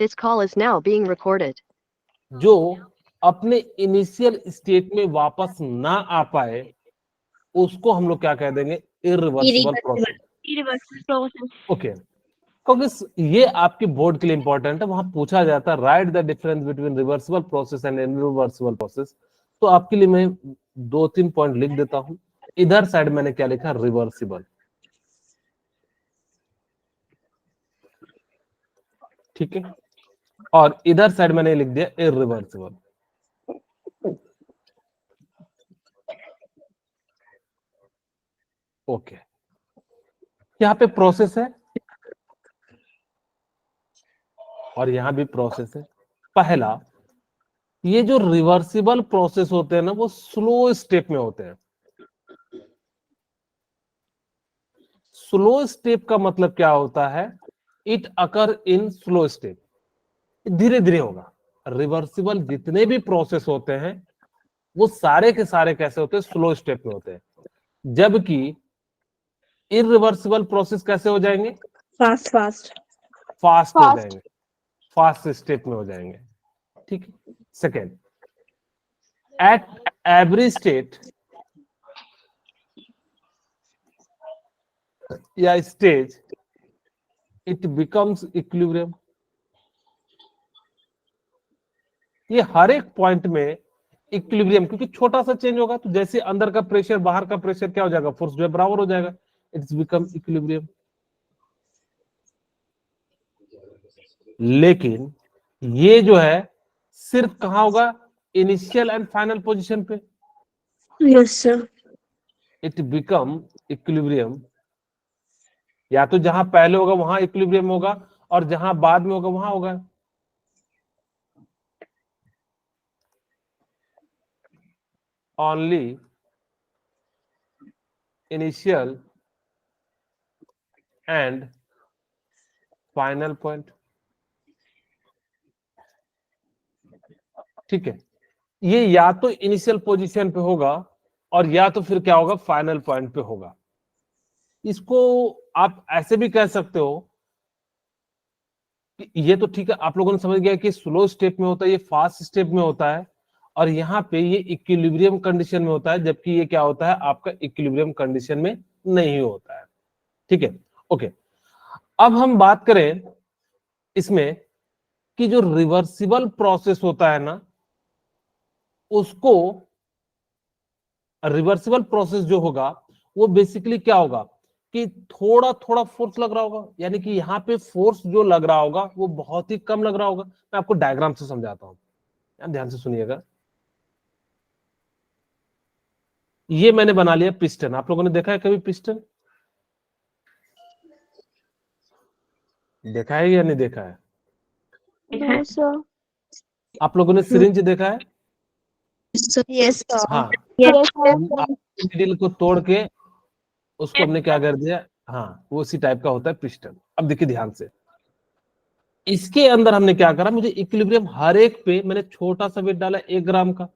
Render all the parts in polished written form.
This call is now being recorded. जो अपने initial state में वापस ना आ पाए उसको हम लोग क्या कह देंगे, इरिवर्सिबल प्रोसेस। ओके, क्योंकि ये आपके बोर्ड के लिए इंपॉर्टेंट है, वहां पूछा जाता है right the difference between reversible process and irreversible process. तो आपके लिए मैं 2-3 पॉइंट लिख देता हूं। इधर साइड मैंने क्या लिखा, रिवर्सिबल, ठीक है, और इधर साइड मैंने लिख दिया इरिवर्सिबल। ओके, यहाँ पे प्रोसेस है और यहां भी प्रोसेस है। पहला, ये जो रिवर्सिबल प्रोसेस होते हैं ना, वो स्लो स्टेप में होते हैं। स्लो स्टेप का मतलब क्या होता है, it occur in slow step, धीरे धीरे होगा। रिवर्सिबल जितने भी प्रोसेस होते हैं वो सारे के सारे कैसे होते हैं, स्लो स्टेप में होते हैं। जबकि इरिवर्सिबल प्रोसेस कैसे हो जाएंगे, फास्ट हो जाएंगे, फास्ट स्टेप में हो जाएंगे, ठीक है। सेकेंड, एट एवरी स्टेट या स्टेज इट बिकम्स इक्विलिब्रियम। ये हर एक पॉइंट में इक्विलिब्रियम, क्योंकि छोटा सा चेंज होगा तो जैसे अंदर का प्रेशर बाहर का प्रेशर क्या हो जाएगा, फोर्स जो है बराबर हो जाएगा, इट्स बिकम इक्विलिब्रियम। लेकिन ये जो है सिर्फ कहां होगा, इनिशियल एंड फाइनल पोजीशन पे। Yes sir. It become equilibrium, या तो जहां पहले होगा वहां इक्विलिब्रियम होगा और जहां बाद में होगा वहां होगा। Only initial and final point, ठीक है। ये या तो इनिशियल पोजीशन पे होगा और या तो फिर क्या होगा, फाइनल पॉइंट पे होगा। इसको आप ऐसे भी कह सकते हो कि ये तो ठीक है, आप लोगों ने समझ गया कि स्लो स्टेप में होता है, ये फास्ट स्टेप में होता है, और यहाँ पे ये इक्विलिब्रियम कंडीशन में होता है, जबकि ये क्या होता है, आपका इक्विलिब्रियम कंडीशन में नहीं होता है, ठीक है। ओके, अब हम बात करें इसमें कि जो रिवर्सिबल प्रोसेस होता है ना, उसको रिवर्सिबल प्रोसेस जो होगा वो बेसिकली क्या होगा कि थोड़ा थोड़ा फोर्स लग रहा होगा, यानी कि यहाँ पे फोर्स जो लग रहा होगा वो बहुत ही कम लग रहा होगा। मैं आपको डायग्राम से समझाता हूं, ध्यान से सुनिएगा। ये मैंने बना लिया पिस्टन, आप लोगों ने देखा है कभी पिस्टन, देखा है या नहीं देखा है? No sir. आप लोगों ने सिरिंज देखा है? Yes sir. हाँ, यस निडल को तोड़ के उसको हमने क्या कर दिया, हाँ, वो उसी टाइप का होता है पिस्टन। अब देखिए ध्यान से, इसके अंदर हमने क्या करा, मुझे इक्विलिब्रियम हर एक पे मैंने छोटा सा वेट डाला 1 ग्राम का,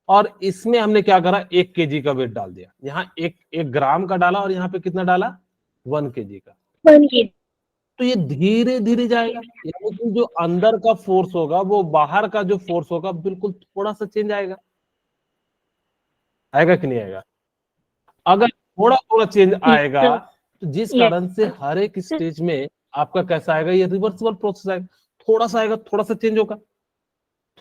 और इसमें हमने क्या करा, 1 केजी का वेट डाल दिया। यहाँ 1 ग्राम का डाला और यहाँ पे कितना डाला, 1 केजी का। तो ये धीरे धीरे जाएगा, यानी कि जो अंदर का फोर्स होगा वो बाहर का जो फोर्स होगा बिल्कुल थोड़ा सा चेंज आएगा, आएगा कि नहीं आएगा? अगर थोड़ा थोड़ा चेंज आएगा तो जिस कारण से हर एक स्टेज में आपका कैसा आएगा, ये रिवर्सिबल प्रोसेस आएगा। थोड़ा सा आएगा, थोड़ा सा चेंज होगा,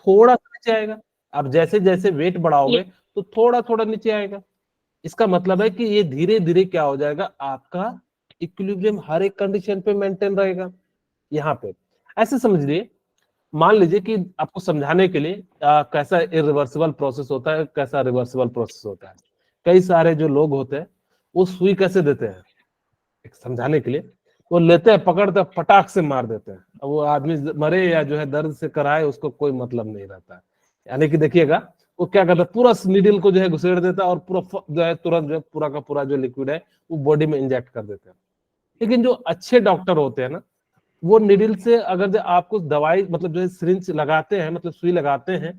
थोड़ा सा नीचे आएगा। अब जैसे जैसे वेट बढ़ाओगे तो थोड़ा थोड़ा नीचे आएगा। इसका मतलब है कि ये धीरे धीरे क्या हो जाएगा, आपका इक्विलिब्रियम हर एक कंडीशन पे मेंटेन रहेगा। यहाँ पे ऐसे समझ लीजिए, मान लीजिए कि आपको समझाने के लिए कैसा इरिवर्सिबल प्रोसेस होता है, कैसा रिवर्सिबल प्रोसेस होता है। कई सारे जो लोग होते हैं वो सुई कैसे देते हैं, एक समझाने के लिए, वो लेते हैं, पकड़ते हैं, फटाक से मार देते हैं। अब वो आदमी मरे या जो है दर्द से कराए, उसको कोई मतलब नहीं रहता है। यानी कि देखिएगा वो क्या करता है, पूरा नीडल को जो है घुसेड़ देता है और पूरा जो है तुरंत जो है पूरा का पूरा जो लिक्विड है वो बॉडी में इंजेक्ट कर देते हैं। लेकिन जो अच्छे डॉक्टर होते हैं ना, वो निडल से अगर जो आपको दवाई मतलब जो है सिरिंज लगाते हैं, मतलब सुई लगाते हैं,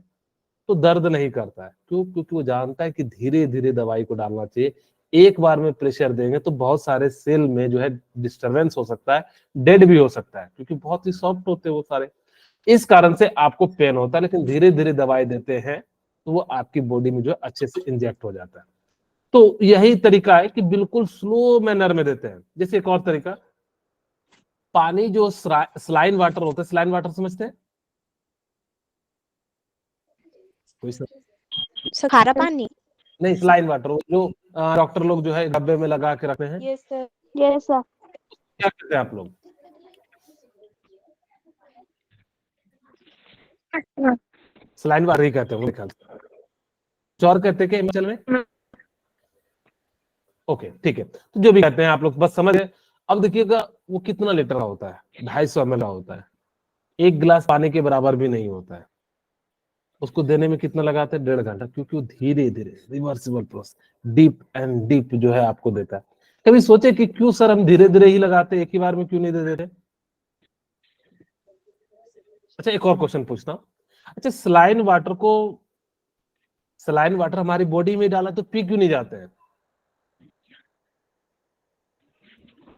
तो दर्द नहीं करता है। क्यों? क्योंकि वो जानता है कि धीरे धीरे दवाई को डालना चाहिए। एक बार में प्रेशर देंगे तो बहुत सारे सेल में जो है डिस्टरबेंस हो सकता है, डेड भी हो सकता है, क्योंकि बहुत ही सॉफ्ट होते हैं वो सारे। इस कारण से आपको पेन होता है, लेकिन धीरे धीरे दवाई देते हैं तो वो आपकी बॉडी में जो है अच्छे से इंजेक्ट हो जाता है। तो यही तरीका है कि बिल्कुल स्लो मैनर में देते हैं। जैसे एक और तरीका, पानी जो सलाइन वाटर होता है, सलाइन वाटर समझते हैं कोई खारा पानी। नहीं, सलाइन वाटर जो डॉक्टर लोग जो है डब्बे में लगा के रखते हैं, यस सर। Yes, sir. क्या करते हैं आप लोग? सलाइन वाटर ही कहते हैं मेरे ख्याल से, चौर कहते हैं क्या हिमाचल में? ओके ठीक है, तो जो भी कहते हैं आप लोग बस समझ गए। अब देखिएगा वो कितना लीटर का होता है, 250 ml का होता है, एक गिलास पानी के बराबर भी नहीं होता है। उसको देने में कितना लगाते हैं? 1.5 घंटा, क्योंकि वो धीरे धीरे reversible process, deep and deep जो है आपको देता है। कभी सोचे कि क्यों सर हम धीरे धीरे ही लगाते, एक ही बार में क्यों नहीं दे देते? अच्छा एक और क्वेश्चन पूछता हूँ, अच्छा सलाइन वाटर हमारी बॉडी में डाला तो पी क्यों नहीं जाते हैं?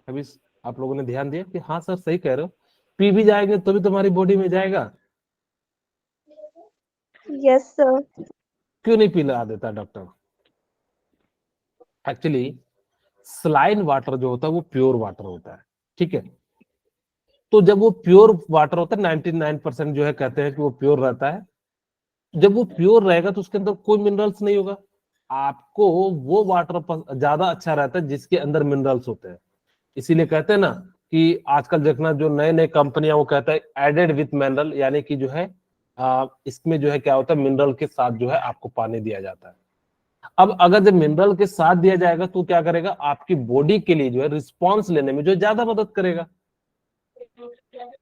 अभी आप लोगों ने ध्यान दिया कि हाँ सर सही कह रहे हो, पी भी जाएंगे तो भी तुम्हारी बॉडी में जाएगा, Yes, sir. क्यों नहीं पिला देता डॉक्टर? एक्चुअली सलाइन वाटर जो होता है वो प्योर वाटर होता है, ठीक है। तो जब वो प्योर वाटर होता है 99% जो है कहते हैं कि वो प्योर रहता है, जब वो प्योर रहेगा तो उसके अंदर कोई मिनरल्स नहीं होगा। आपको वो वाटर ज्यादा अच्छा रहता है जिसके अंदर मिनरल्स होते हैं। इसीलिए कहते हैं ना कि आजकल देखना जो नए नए कंपनियां वो कहता है एडेड विथ मिनरल, यानी कि जो है इसमें जो है क्या होता है मिनरल के साथ जो है आपको पानी दिया जाता है। अब अगर जब मिनरल के साथ दिया जाएगा तो क्या करेगा, आपकी बॉडी के लिए जो है रिस्पॉन्स लेने में जो है ज्यादा मदद करेगा।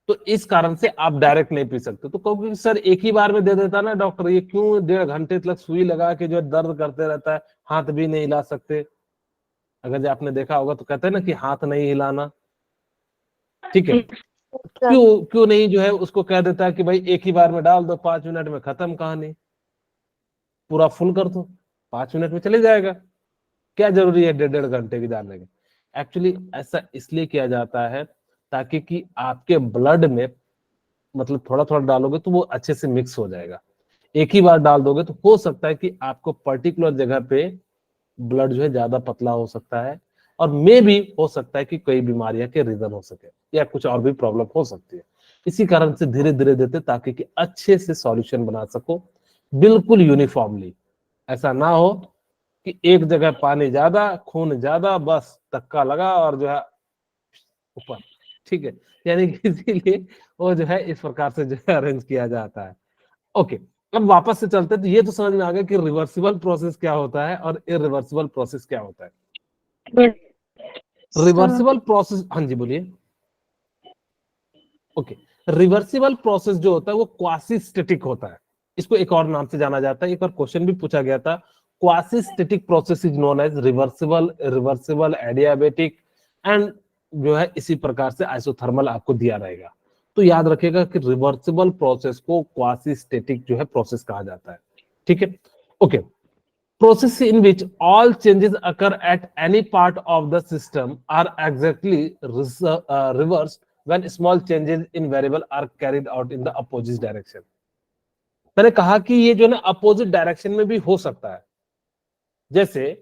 तो इस कारण से आप डायरेक्ट नहीं पी सकते। तो कहोगे सर एक ही बार में दे देता ना डॉक्टर, ये क्यों 1.5 घंटे तक सुई लगा के जो है दर्द करते रहता है, हाथ भी नहीं हिला सकते? अगर जो आपने देखा होगा तो कहते हैं ना कि हाथ नहीं हिलाना, ठीक है। क्यों क्यों नहीं जो है उसको कह देता है कि भाई एक ही बार में डाल दो, 5 मिनट में खत्म कहानी, पूरा फुल कर दो, 5 मिनट में चले जाएगा, क्या जरूरी है 1.5 घंटे की डालने की? एक्चुअली ऐसा इसलिए किया जाता है ताकि कि आपके ब्लड में मतलब थोड़ा थोड़ा डालोगे तो वो अच्छे से मिक्स हो जाएगा। एक ही बार डाल दोगे तो हो सकता है कि आपको पर्टिकुलर जगह पे ब्लड जो है ज्यादा पतला हो सकता है, और मे भी हो सकता है कि कई बीमारियां के रीजन हो सके या कुछ और भी प्रॉब्लम हो सकती है। इसी कारण से धीरे धीरे देते ताकि कि अच्छे से सॉल्यूशन बना सको, बिल्कुल यूनिफॉर्मली। ऐसा ना हो कि एक जगह पानी ज्यादा खून ज्यादा बस धक्का लगा और जो है ऊपर, ठीक है। यानी कि इसीलिए वो जो है इस प्रकार से जो है अरेंज किया जाता है। ओके, अब वापस से चलते हैं। तो ये तो समझ में आ गया कि रिवर्सिबल प्रोसेस क्या होता है और इरिवर्सिबल प्रोसेस क्या होता है। रिवर्सिबल प्रोसेस, हाँ जी बोलिए। ओके, रिवर्सिबल प्रोसेस जो होता है वो क्वासी स्टैटिक होता है, इसको एक और नाम से जाना जाता है। एक बार क्वेश्चन भी पूछा गया था, quasi static process is known as reversible, reversible, adiabatic and जो है इसी प्रकार से आइसोथर्मल आपको दिया रहेगा। तो याद रखिएगा कि रिवर्सिबल प्रोसेस को क्वासी स्टैटिक जो है प्रोसेस कहा जाता है, ठीक है। Okay, process in which all changes occur at any part of the system are exactly reversed when small changes in variable are carried out in the opposite direction। मैंने कहा कि ये जो ना अपोजिट डायरेक्शन में भी हो सकता है। जैसे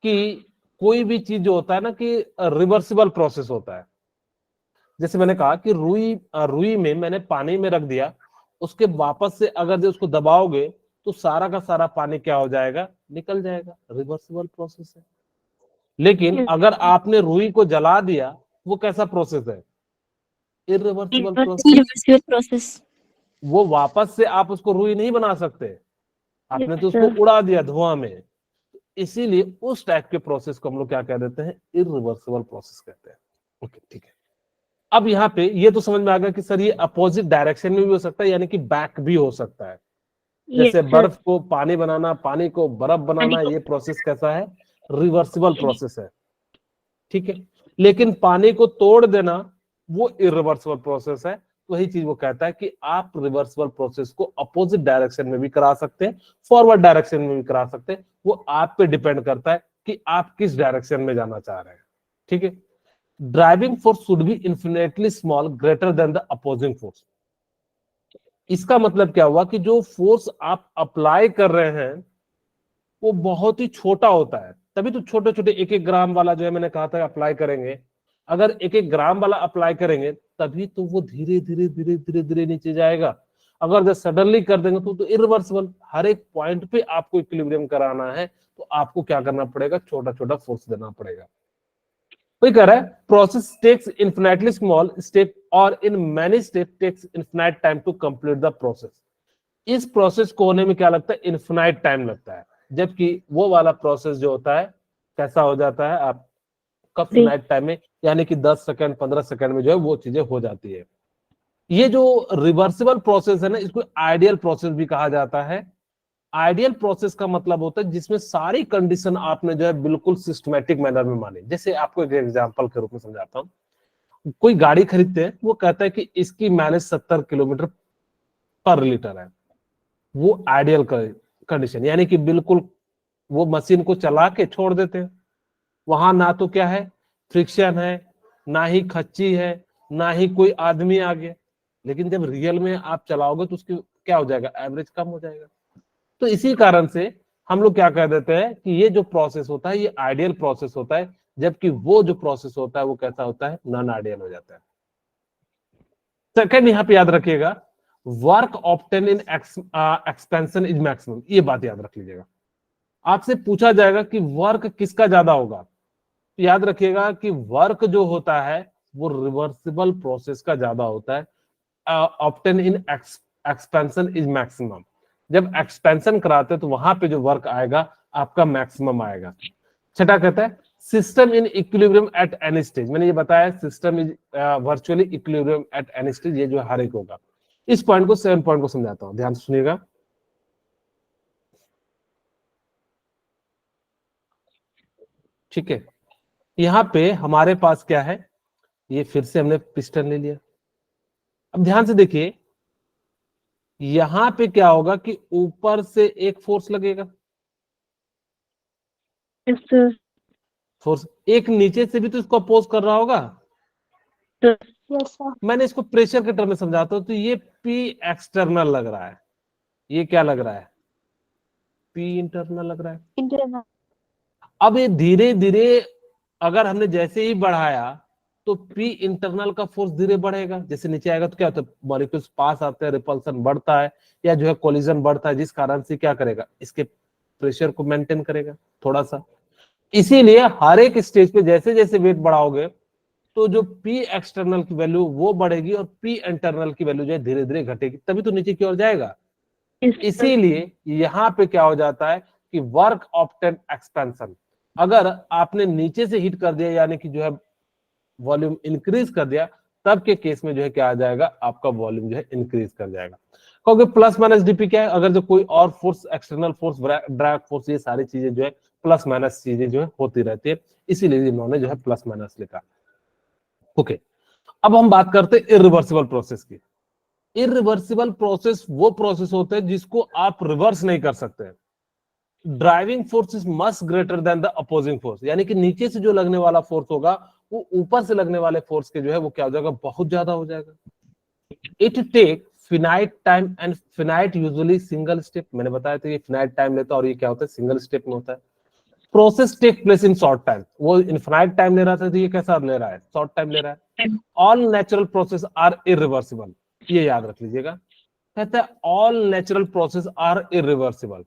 कि कोई भी चीज जो होता है ना कि रिवर्सिबल प्रोसेस होता है। जैसे मैंने कहा कि रुई में मैंने पानी में रख दिया, उसके वापस से अगर जो उसको दबाओगे तो सारा का सारा पानी क्या हो जाएगा, निकल जाएगा, रिवर्सिबल प्रोसेस है। लेकिन अगर आपने रुई को जला दिया, वो कैसा प्रोसेस है, इरिवर्सिबल प्रोसेस। प्रोसेस। वो वापस से आप उसको रुई नहीं बना सकते, आपने तो उसको उड़ा दिया धुआं में। इसीलिए उस टाइप के प्रोसेस को हम लोग क्या कह देते हैं, इरिवर्सिबल प्रोसेस कहते हैं। ओके ठीक है, अब यहाँ पे ये तो समझ में आ गया कि सर ये अपोजिट डायरेक्शन में भी हो सकता है, यानी कि बैक भी हो सकता है। जैसे बर्फ को पानी बनाना, पानी को बर्फ बनाना, ये प्रोसेस कैसा है, रिवर्सिबल प्रोसेस है, ठीक है। लेकिन पानी को तोड़ देना वो इरिवर्सिबल प्रोसेस है। वही चीज वो कहता है कि आप रिवर्सिबल प्रोसेस को अपोजिट डायरेक्शन में भी करा सकते हैं, फॉरवर्ड डायरेक्शन में भी करा सकते हैं। वो आप पे डिपेंड करता है कि आप किस डायरेक्शन में जाना चाह रहे हैं, ठीक है। Driving force should be infinitely small greater than the opposing force. इसका मतलब क्या हुआ कि जो फोर्स आप अप्लाई कर रहे हैं वो बहुत ही छोटा होता है, तभी तो छोटे छोटे 1-1 ग्राम वाला जो है मैंने कहा था अप्लाई करेंगे। अगर 1-1 ग्राम वाला अप्लाई करेंगे तभी तो वो धीरे धीरे धीरे धीरे धीरे नीचे जाएगा। अगर जब सडनली कर देंगे तो इरिवर्सिबल, हर एक पॉइंट पे आपको इक्विलिब्रियम कराना है तो आपको क्या करना पड़ेगा, छोटा छोटा फोर्स देना पड़ेगा। कोई कह रहा है process takes infinitely small step और in many step takes infinite time to complete the process. इस प्रोसेस को होने में क्या लगता है, इन्फिनाइट टाइम लगता है, जबकि वो वाला प्रोसेस जो होता है कैसा हो जाता है आप कब फिनाइट टाइम में, यानी कि 10 सेकंड 15 सेकंड में जो है वो चीजें हो जाती है। ये जो रिवर्सिबल प्रोसेस है ना, इसको आइडियल प्रोसेस भी कहा जाता है। आइडियल प्रोसेस का मतलब होता है जिसमें सारी कंडीशन आपने जो है बिल्कुल सिस्टमैटिक मैनर में मानी। जैसे आपको एक एग्जांपल के रूप में समझाता हूं, कोई गाड़ी खरीदते हैं, वो कहता है कि इसकी माइलेज 70 किलोमीटर पर लीटर है, वो आइडियल कंडीशन, यानी कि बिल्कुल वो मशीन को चला के छोड़ देते हैं, वहां ना तो क्या है फ्रिक्शन है, ना ही खच्ची है, ना ही कोई आदमी आ गया। लेकिन जब रियल में आप चलाओगे तो उसकी क्या हो जाएगा, एवरेज कम हो जाएगा। तो इसी कारण से हम लोग क्या कह देते हैं कि ये जो प्रोसेस होता है ये आइडियल प्रोसेस होता है, जबकि वो जो प्रोसेस होता है वो कैसा होता है, नॉन आइडियल हो जाता है। सेकंड यहां पे याद रखिएगा, work obtain in expansion is maximum, ये बात याद रख लीजिएगा। आपसे पूछा जाएगा कि वर्क किसका ज्यादा होगा, तो याद रखिएगा कि वर्क जो होता है वो रिवर्सिबल प्रोसेस का ज्यादा होता है। Obtain in expansion is maximum, जब एक्सपेंशन कराते हैं तो वहां पे जो वर्क आएगा आपका मैक्सिमम आएगा। छठा कहता है system in equilibrium at any stage, मैंने ये बताया system is virtually equilibrium at any stage, ये जो हर एक होगा। इस पॉइंट को 7 पॉइंट को समझाता हूं, ध्यान से सुनिएगा। ठीक है, यहां पे हमारे पास क्या है, ये फिर से हमने पिस्टन ले लिया। अब ध्यान से देखिए, यहां पे क्या होगा कि ऊपर से एक फोर्स लगेगा, Yes, sir. फोर्स एक नीचे से भी तो इसको अपोज कर रहा होगा। Yes, sir. मैंने इसको प्रेशर के टर्म में समझाता हूं, तो ये पी एक्सटर्नल लग रहा है, ये क्या लग रहा है, पी इंटरनल लग रहा है। Internal. अब ये धीरे धीरे अगर हमने जैसे ही बढ़ाया तो पी इंटरनल का फोर्स धीरे बढ़ेगा, जैसे नीचे आएगा तो क्या होता है, मॉलिक्यूल्स पास आते हैं, रिपल्सन बढ़ता है या जो है कोलिजन बढ़ता है, जिस कारण से क्या करेगा, इसके प्रेशर को मेंटेन करेगा थोड़ा सा। इसीलिए हर एक स्टेज पे जैसे जैसे वेट बढ़ाओगे तो जो पी एक्सटर्नल की वैल्यू वो बढ़ेगी और पी इंटरनल की वैल्यू जो है धीरे धीरे घटेगी, तभी तो नीचे की ओर जाएगा। Yes, sir. इसीलिए यहां पे क्या हो जाता है कि वर्क ऑब्टेन एक्सपेंशन, अगर आपने नीचे से हिट कर दिया यानी कि जो है वॉल्यूम इंक्रीज कर दिया, तब के केस में जो है क्या आ जाएगा, आपका वॉल्यूम जो है इंक्रीज कर जाएगा। क्योंकि प्लस माइनस डीपी क्या है, अगर जो कोई और force external force drag force ये सारी चीजें जो है प्लस माइनस चीजें जो है होती रहती है, इसीलिए इन्होंने जो है प्लस माइनस लिखा। ओके, अब हम बात करते हैं इरिवर्सिबल प्रोसेस की। इरिवर्सिबल प्रोसेस वो प्रोसेस होते हैं जिसको आप रिवर्स नहीं कर सकते। Driving force is much greater than the opposing force, यानी कि नीचे से जो लगने वाला फोर्स होगा वो ऊपर से लगने वाले फोर्स के जो है वो क्या हो जाएगा, बहुत ज्यादा हो जाएगा। It take finite time and finite usually single step, मैंने बताया था ये फिनाइट टाइम लेता है और ये क्या होता है, सिंगल स्टेप में होता है। Process take place in short time, वो इनफिनाइट टाइम ले रहा था तो ये कैसा ले रहा है, शॉर्ट टाइम ले रहा है। All natural process are irreversible, ये याद रख लीजिएगा। कहता है all natural process are irreversible.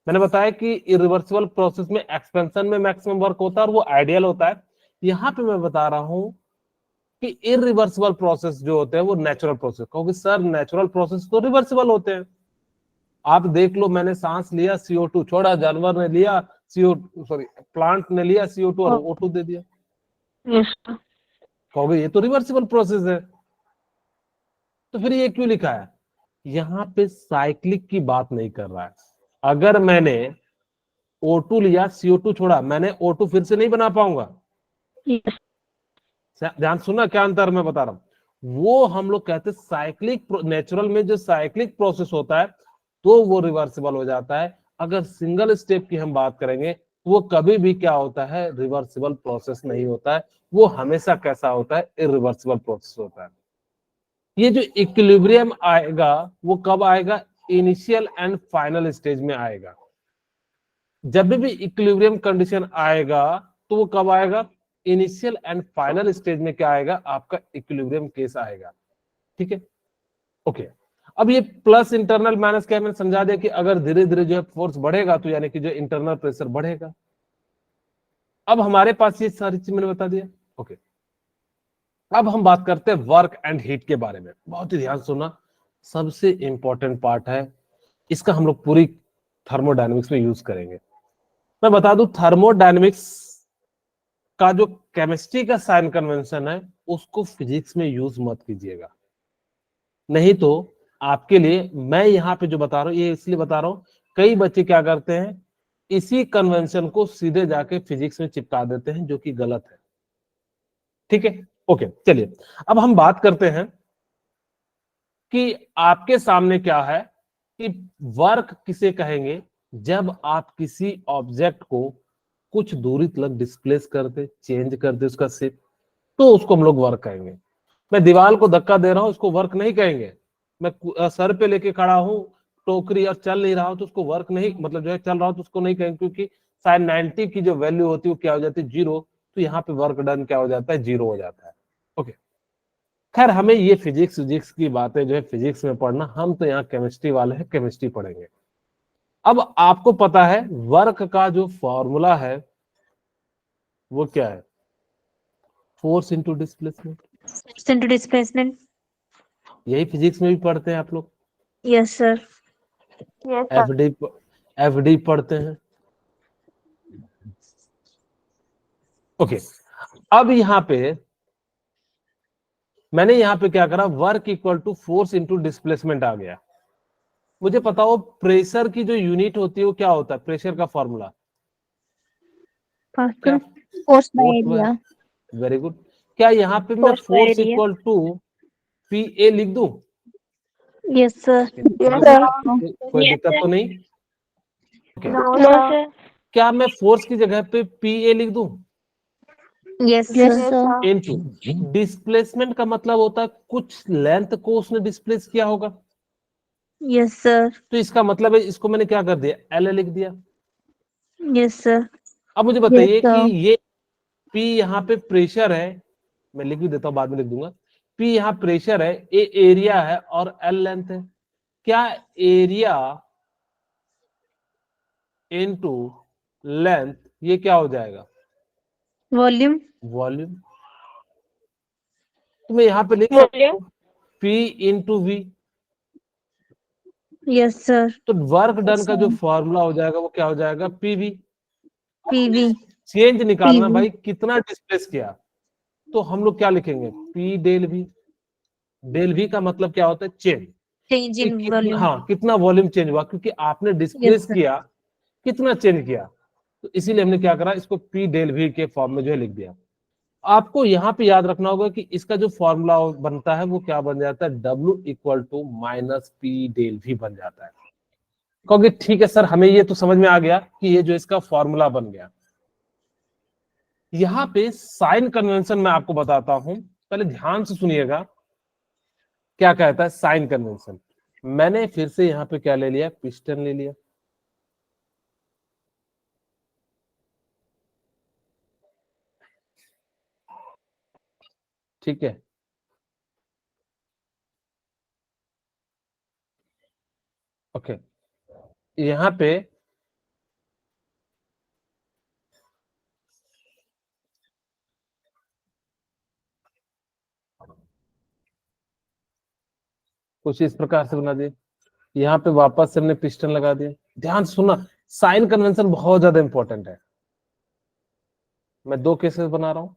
मैंने बताया कि इरिवर्सिबल प्रोसेस में एक्सपेंशन में मैक्सिमम वर्क होता है और वो आइडियल होता है। यहां पे मैं बता रहा हूं कि इरिवर्सिबल प्रोसेस जो होते हैं वो नेचुरल प्रोसेस, क्योंकि सर नेचुरल प्रोसेस तो रिवर्सिबल होते हैं। आप देख लो, मैंने सांस लिया CO2 छोड़ा, जानवर ने लिया प्लांट ने लिया CO2 और O2 दे दिया, Yes, sir. कहोगे ये तो रिवर्सिबल प्रोसेस है, तो फिर ये क्यों लिखा है। यहां पे साइक्लिक की बात नहीं कर रहा है। अगर मैंने O2 लिया CO2 छोड़ा, मैंने O2 फिर से नहीं बना पाऊंगा। Yes. ध्यान सुनना क्या अंतर मैं बता रहा हूं, वो हम लोग कहते हैं साइक्लिक, नेचुरल में जो साइक्लिक प्रोसेस होता है तो वो रिवर्सिबल हो जाता है। अगर सिंगल स्टेप की हम बात करेंगे वो कभी भी क्या होता है, रिवर्सिबल प्रोसेस नहीं होता है, वो हमेशा कैसा होता है, इरिवर्सिबल प्रोसेस होता है। ये जो इक्विलिब्रियम आएगा वो कब आएगा? इनिशियल एंड फाइनल स्टेज में आएगा। जब भी इक्विलिब्रियम कंडीशन आएगा तो वो कब आएगा? इनिशियल एंड फाइनल स्टेज में क्या आएगा? आपका इक्विलिब्रियम केस आएगा। ठीक है, ओके। अब ये प्लस इंटरनल माइनस क्या मैंने समझा दिया कि अगर धीरे धीरे जो है फोर्स बढ़ेगा तो यानी कि जो इंटरनल प्रेशर बढ़ेगा। अब हमारे पास ये सारी चीज मैंने बता दिया, ओके। अब हम बात करते हैं वर्क एंड हीट के बारे में। बहुत ही ध्यान सुनना, सबसे इंपॉर्टेंट पार्ट है, इसका हम लोग पूरी थर्मोडायनेमिक्स में यूज करेंगे। मैं बता दूं थर्मोडायनेमिक्स का जो केमिस्ट्री का साइन कन्वेंशन है उसको फिजिक्स में यूज मत कीजिएगा, नहीं तो आपके लिए मैं यहाँ पे जो बता रहा हूँ ये इसलिए बता रहा हूँ, कई बच्चे क्या करते हैं इसी कन्वेंशन को सीधे जाके फिजिक्स में चिपका देते हैं, जो कि गलत है। ठीक है, ओके। चलिए अब हम बात करते हैं कि आपके सामने क्या है कि वर्क किसे कहेंगे? जब आप किसी ऑब्जेक्ट को कुछ दूरी तक डिस्प्लेस करते, चेंज करते उसका शेप, तो उसको हम लोग वर्क कहेंगे। मैं दीवार को धक्का दे रहा हूं, उसको वर्क नहीं कहेंगे। मैं सर पे लेके खड़ा हूं टोकरी और चल नहीं रहा हूं तो उसको वर्क नहीं, मतलब जो है चल रहा हूं तो उसको नहीं कहेंगे, क्योंकि साइन 90 की जो वैल्यू होती है वो क्या हो जाती है? 0। तो यहाँ पे वर्क डन क्या हो जाता है? 0 हो जाता है। ओके, खैर हमें ये फिजिक्स की बातें जो है फिजिक्स में पढ़ना, हम तो यहाँ केमिस्ट्री वाले हैं, केमिस्ट्री पढ़ेंगे। अब आपको पता है वर्क का जो फॉर्मूला है वो क्या है? Force into displacement. Force into displacement. यही फिजिक्स में भी पढ़ते हैं आप लोग, Yes, sir. Yes, sir. FD पढ़ते हैं। ओके, अब यहाँ पे मैंने यहाँ पे क्या करा? Work equal to force into displacement आ गया। मुझे पता हो प्रेशर की जो यूनिट होती है वो क्या होता है? प्रेशर का फॉर्मूला क्या? Force by area. Very good. क्या यहाँ पे मैं Force by force area. Equal to P A लिख दूं? Yes, sir. Yes, कोई दिक्कत तो नहीं? Okay. No, sir. क्या मैं फोर्स की जगह पे पी ए लिख दूं? Yes, sir. इनटू डिस्प्लेसमेंट का मतलब होता है कुछ लेंथ को उसने डिस्प्लेस किया होगा, Yes, sir. तो इसका मतलब है इसको मैंने क्या कर दिया? एल लिख दिया। Yes, sir. अब मुझे बताइए Yes, sir. कि ये P यहाँ पे प्रेशर है, मैं लिख भी देता हूं, बाद में लिख दूंगा। P यहाँ प्रेशर है, ए एरिया है और L लेंथ है। क्या एरिया इनटू लेंथ ये क्या हो जाएगा? Volume. वॉल्यूम। तो मैं यहाँ पे लिख सकता हूँ P into V. Yes, sir. तो वर्क डन का जो फॉर्मूला हो जाएगा वो क्या हो जाएगा? PV। PV. चेंज निकालना PV. भाई कितना डिस्प्लेस किया, तो हम लोग क्या लिखेंगे? P del V। Del V का मतलब क्या होता है? चेंज। Change in volume. हाँ, कितना वॉल्यूम चेंज हुआ, क्योंकि आपने डिस्प्लेस Yes, sir. किया, कितना चेंज किया, तो इसीलिए हमने क्या करा? इसको P डेल V के फॉर्म में जो है लिख दिया। आपको यहाँ पे याद रखना होगा कि इसका जो फॉर्मूला बनता है वो क्या बन जाता है? W equal to minus P del V बन जाता है। कहोगे ठीक है सर हमें ये तो समझ में आ गया कि ये जो इसका फॉर्मूला बन गया। यहाँ पे साइन कन्वेंशन मैं आपको बताता हूं, पहले ध्यान से सुनिएगा क्या कहता है साइन कन्वेंशन। मैंने फिर से यहाँ पे क्या ले लिया? पिस्टन ले लिया। ठीक है, ओके। यहाँ पे कुछ इस प्रकार से बना दिया, यहाँ पे वापस से हमने पिस्टन लगा दिया। ध्यान से सुनना, साइन कन्वेंशन बहुत ज्यादा इंपॉर्टेंट है। मैं 2 केसेस बना रहा हूं।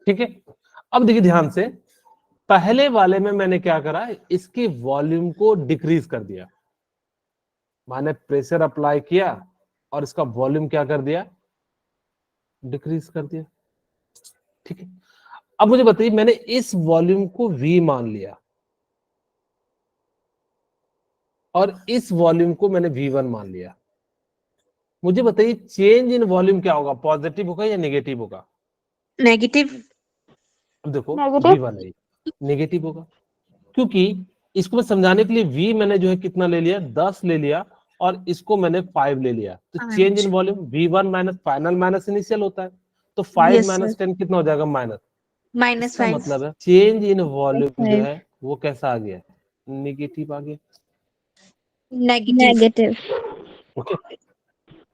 ठीक है, अब देखिए ध्यान से, पहले वाले में मैंने क्या करा? इसकी वॉल्यूम को डिक्रीज कर दिया, मैंने प्रेशर अप्लाई किया और इसका वॉल्यूम क्या कर दिया? डिक्रीज कर दिया। ठीक है, अब मुझे बताइए मैंने इस वॉल्यूम को V मान लिया, और इस वॉल्यूम को मैंने V1 मान लिया। मुझे बताइए चेंज इन वॉल्यूम क्या होगा, पॉजिटिव होगा या नेगेटिव होगा? नेगेटिव। अब देखो नेगेटिव। V1 है, नेगेटिव होगा, क्योंकि इसको मैं समझाने के लिए V मैंने जो है कितना ले लिया, 10 ले लिया, और इसको मैंने 5 ले लिया। तो change in volume V1 minus final minus initial होता है, तो 5 Yes, माइनस sir. 10 कितना हो जाएगा, माइनस। माइनस इसका 5। मतलब है चेंज इन वॉल्यूम जो Five. है वो कैसा आ गया, नेगेटिव आ गया। नेगेटिव। नेगेटिव। ओके,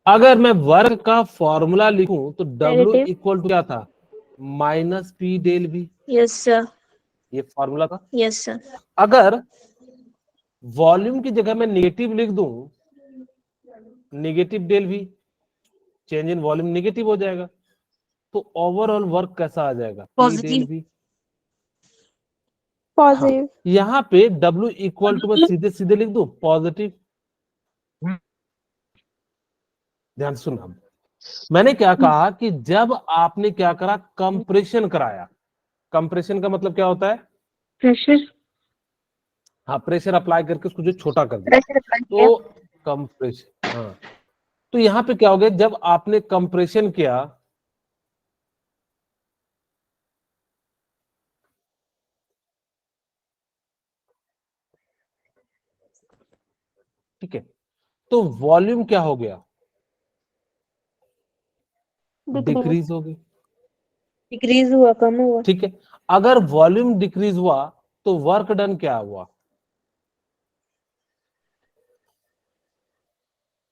अगर मैं वर्क का फॉर्मूला लिखूं तो W नेगेटिव। इक्वल टू क्या था, minus P del V, yes sir. ये फॉर्मूला था। Yes sir. अगर वॉल्यूम की जगह मैं नेगेटिव लिख दूं, negative del V, change in volume negative हो जाएगा, तो ओवरऑल वर्क कैसा आ जाएगा, P डेल पॉजिटिव। V। हाँ, पॉजिटिव। यहाँ पे W इक्वल टू मैं सीधे सीधे लिख दूं पॉजिटिव। ध्यान सुना, मैंने क्या कहा कि जब आपने क्या करा, कंप्रेशन कराया। कंप्रेशन का मतलब क्या होता है, प्रेशर। हाँ, प्रेशर अप्लाई करके उसको जो छोटा कर दिया, तो कंप्रेशन। हाँ, तो यहाँ पे क्या हो गया, जब आपने कंप्रेशन किया, ठीक है, तो वॉल्यूम क्या हो गया, डिक्रीज हो गई। डिक्रीज हुआ, कम हुआ। ठीक है, अगर वॉल्यूम डिक्रीज हुआ तो वर्क डन क्या हुआ,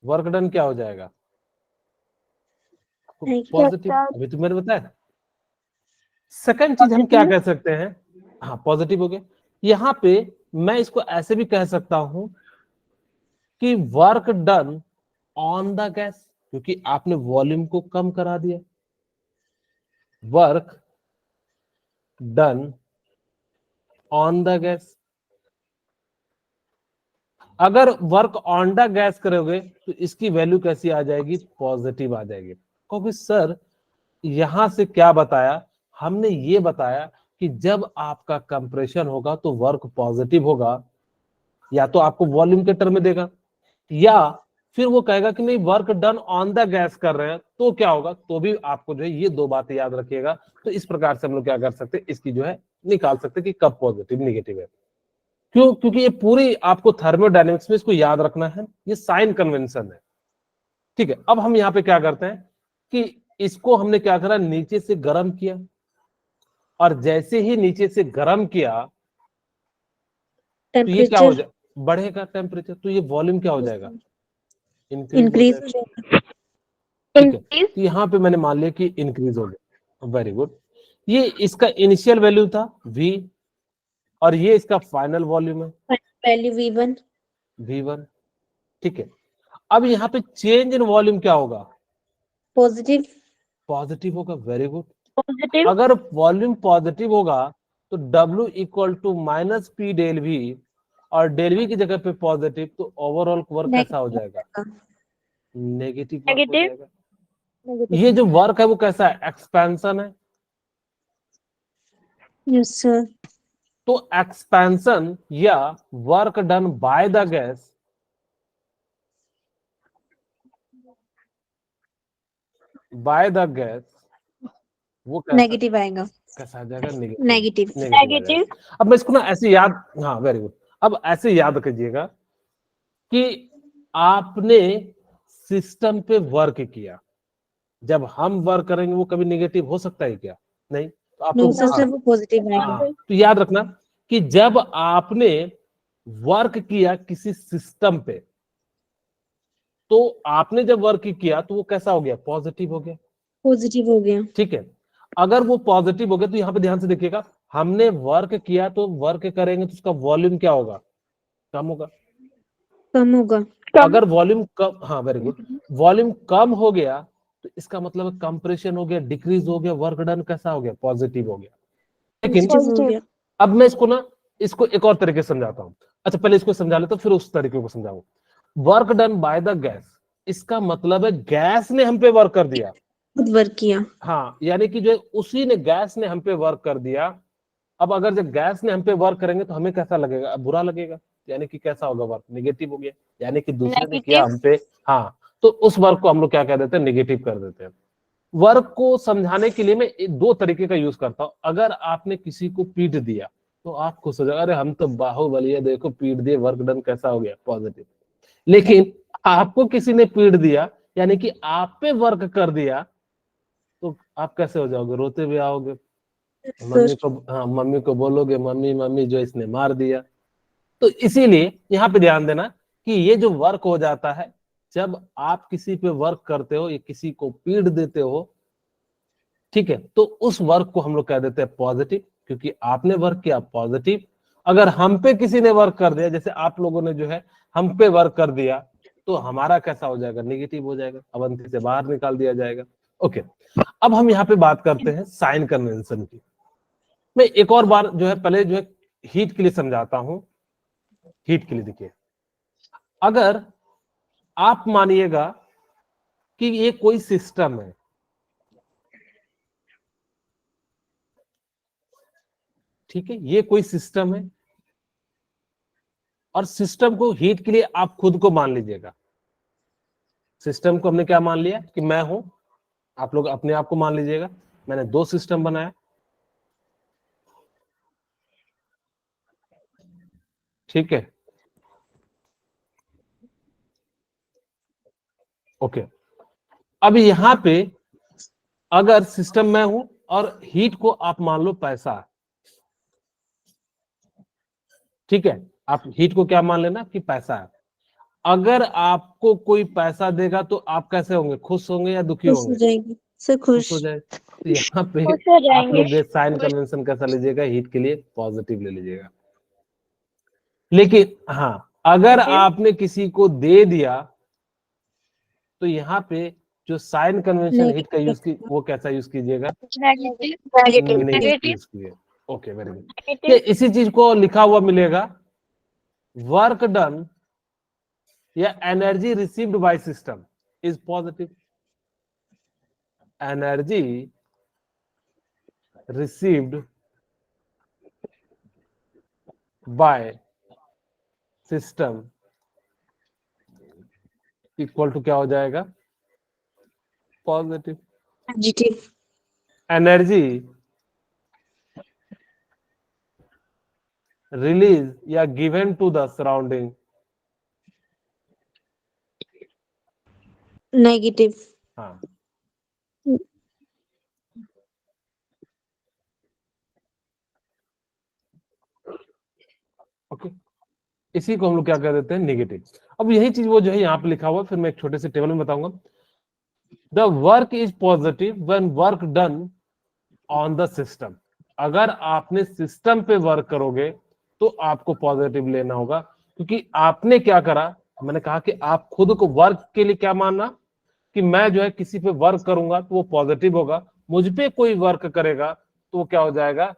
वर्क डन क्या हो जाएगा, पॉजिटिव। अभी तो मैंने बताया। सेकंड चीज हम क्या कह सकते हैं, हाँ पॉजिटिव हो गया। यहाँ पे मैं इसको ऐसे भी कह सकता हूं कि work done on the gas, क्योंकि आपने वॉल्यूम को कम करा दिया। Work done on the gas, अगर वर्क ऑन द गैस करोगे तो इसकी वैल्यू कैसी आ जाएगी, पॉजिटिव आ जाएगी। क्योंकि सर यहां से क्या बताया, हमने ये बताया कि जब आपका कंप्रेशन होगा तो वर्क पॉजिटिव होगा, या तो आपको वॉल्यूम के टर्म में देगा, या फिर वो कहेगा कि नहीं work done on the gas कर रहे हैं, तो क्या होगा, तो भी आपको जो है ये दो बातें याद रखिएगा। तो इस प्रकार से हम लोग क्या कर सकते हैं, इसकी जो है निकाल सकते हैं कि कब पॉजिटिव नेगेटिव है। क्यों, क्योंकि ये पूरी आपको थर्मोडायनेमिक्स में इसको याद रखना है, ये साइन कन्वेंशन है। ठीक है, अब हम यहाँ पे क्या करते हैं कि इसको हमने क्या करा, नीचे से गर्म किया, और जैसे ही नीचे से गर्म किया तो ये क्या हो जाए, बढ़ेगा टेम्परेचर, तो ये वॉल्यूम क्या हो जाएगा, इंक्रीज हो इंक्रीज जाएगा। हो जाएगा। ठीक है, तो यहाँ पे मैंने मान लिया कि इंक्रीज हो गया, वेरी गुड। ये इसका इनिशियल वैल्यू था V, और ये इसका फाइनल वॉल्यूम है वैल्यू V1। V1। ठीक है, अब यहाँ पे चेंज इन वॉल्यूम क्या होगा, पॉजिटिव। पॉजिटिव होगा, वेरी गुड। पॉजिटिव। अगर वॉल्यूम पॉजिटिव होगा तो W equal to minus P del V, और डेल V की जगह पे पॉजिटिव, तो ओवरऑल वर्क कैसा हो जाएगा, नेगेटिव वर्क हो जाएगा। ये जो वर्क है वो कैसा है, एक्सपेंशन है। Yes sir. तो एक्सपेंशन या work done by the gas, by the gas, वो कैसा, नेगेटिव आएगा। कैसा आ जाएगा, नेगेटिव। नेगेटिव। अब मैं इसको ना ऐसे याद, हाँ वेरी गुड, अब ऐसे याद कीजिएगा कि आपने सिस्टम पे वर्क किया, जब हम वर्क करेंगे वो कभी नेगेटिव हो सकता है क्या, नहीं, तो आपको नो सर, वो पॉजिटिव आएगा। तो याद रखना कि जब आपने वर्क किया किसी सिस्टम पे, तो आपने जब वर्क किया तो वो कैसा हो गया, पॉजिटिव हो गया। पॉजिटिव हो गया। ठीक है, अगर वो पॉजिटिव हो गया तो यहाँ पे ध्यान से देखिएगा, हमने वर्क किया तो वर्क करेंगे तो उसका वॉल्यूम क्या होगा, कम होगा। कम होगा। अगर वॉल्यूम कम, हाँ वेरी गुड, वॉल्यूम कम हो गया तो इसका मतलब कंप्रेशन हो गया, डिक्रीज हो गया, वर्क डन कैसा हो गया, पॉजिटिव हो गया। लेकिन पॉजिटिव हो गया। अब मैं इसको ना, इसको एक और तरीके से समझाता हूं। अच्छा पहले इसको समझा लेता हूं, फिर उस तरीके को समझाऊं। Work done by the gas, इसका मतलब है गैस ने हम पे वर्क कर दिया। खुद वर्क किया। हाँ, यानी कि जो है उसी ने, गैस ने हम पे वर्क कर दिया। अब अगर जब गैस ने हम पे वर्क करेंगे तो हमें कैसा लगेगा, बुरा लगेगा। यानी कि कैसा होगा वर्क, नेगेटिव हो गया, यानी कि दूसरे ने किया हम पे, हाँ, तो उस वर्क को हम लोग क्या कह देते हैं, नेगेटिव कर देते हैं। वर्क को समझाने के लिए मैं दो तरीके का यूज करता हूं। अगर आपने किसी को पीट दिया तो आप खुश हो जाओ, अरे हम तो बाहुबली है, देखो पीट दिए, वर्क डन, कैसा हो गया, पॉजिटिव। लेकिन आपको किसी ने पीट दिया, यानी कि आप पे वर्क कर दिया, तो आप कैसे हो जाओगे, रोते हुए आओगे, मम्मी को, हाँ, मम्मी को बोलोगे, मम्मी मम्मी जो इसने मार दिया। तो इसीलिए यहाँ पे ध्यान देना कि ये जो वर्क हो जाता है, जब आप किसी पे वर्क करते हो या किसी को पीट देते हो, ठीक है, तो उस वर्क को हम लोग कह देते हैं पॉजिटिव, क्योंकि आपने वर्क किया, पॉजिटिव। अगर हम पे किसी ने वर्क कर दिया, जैसे आप लोगों ने जो है हम पे वर्क कर दिया, तो हमारा कैसा हो जाएगा, नेगेटिव हो जाएगा, अवंती से बाहर निकाल दिया जाएगा। ओके, अब हम यहाँ पे बात करते हैं साइन कन्वेंशन की। मैं एक और बार जो है पहले जो है हीट के लिए समझाता हूं। हीट के लिए देखिए, अगर आप मानिएगा कि ये कोई सिस्टम है, ठीक है, ये कोई सिस्टम है, और सिस्टम को हीट के लिए आप खुद को मान लीजिएगा। सिस्टम को हमने क्या मान लिया कि मैं हूं, आप लोग अपने आप को मान लीजिएगा। मैंने दो सिस्टम बनाया, ठीक है, ओके। अब यहां पे अगर सिस्टम मैं हूं और हीट को आप मान लो पैसा, ठीक है, आप हीट को क्या मान लेना कि पैसा है। अगर आपको कोई पैसा देगा तो आप कैसे होंगे, खुश होंगे या दुखी खुश हो होंगे, जाएंगे सर, खुश हो खुश। जाए। तो यहाँ पे खुश हो आप जाएंगे। लोग साइन कन्वेंशन कैसा लीजिएगा, हीट के लिए पॉजिटिव ले लीजिएगा। लेकिन हाँ, अगर आपने किसी को दे दिया, तो यहाँ पे जो साइन कन्वेंशन हीट का यूज की, वो कैसा यूज कीजिएगा, नेगेटिव। नेगेटिव यूज कीजिए। Okay, very good. इसी चीज को लिखा हुआ मिलेगा, वर्क डन या energy received by system is positive. Energy received by system equal to क्या हो जाएगा, पॉजिटिव। पॉजिटिव। एनर्जी रिलीज या given to the surrounding, negative. हाँ, ओके, इसी को हम लोग क्या कर देते हैं, नेगेटिव। अब यही चीज वो जो है यहाँ पे लिखा हुआ, फिर मैं एक छोटे से टेबल में बताऊंगा। The work is positive when work done on the system. अगर आपने सिस्टम पे वर्क करोगे तो आपको पॉजिटिव लेना होगा, क्योंकि आपने क्या करा, मैंने कहा कि आप खुद को वर्क के लिए क्या मानना कि मैं जो है किसी पे वर्क करूंगा तो वो पॉजिटिव होगा, मुझ पे कोई वर्क करेगा तो वो क्या हो जाएगा,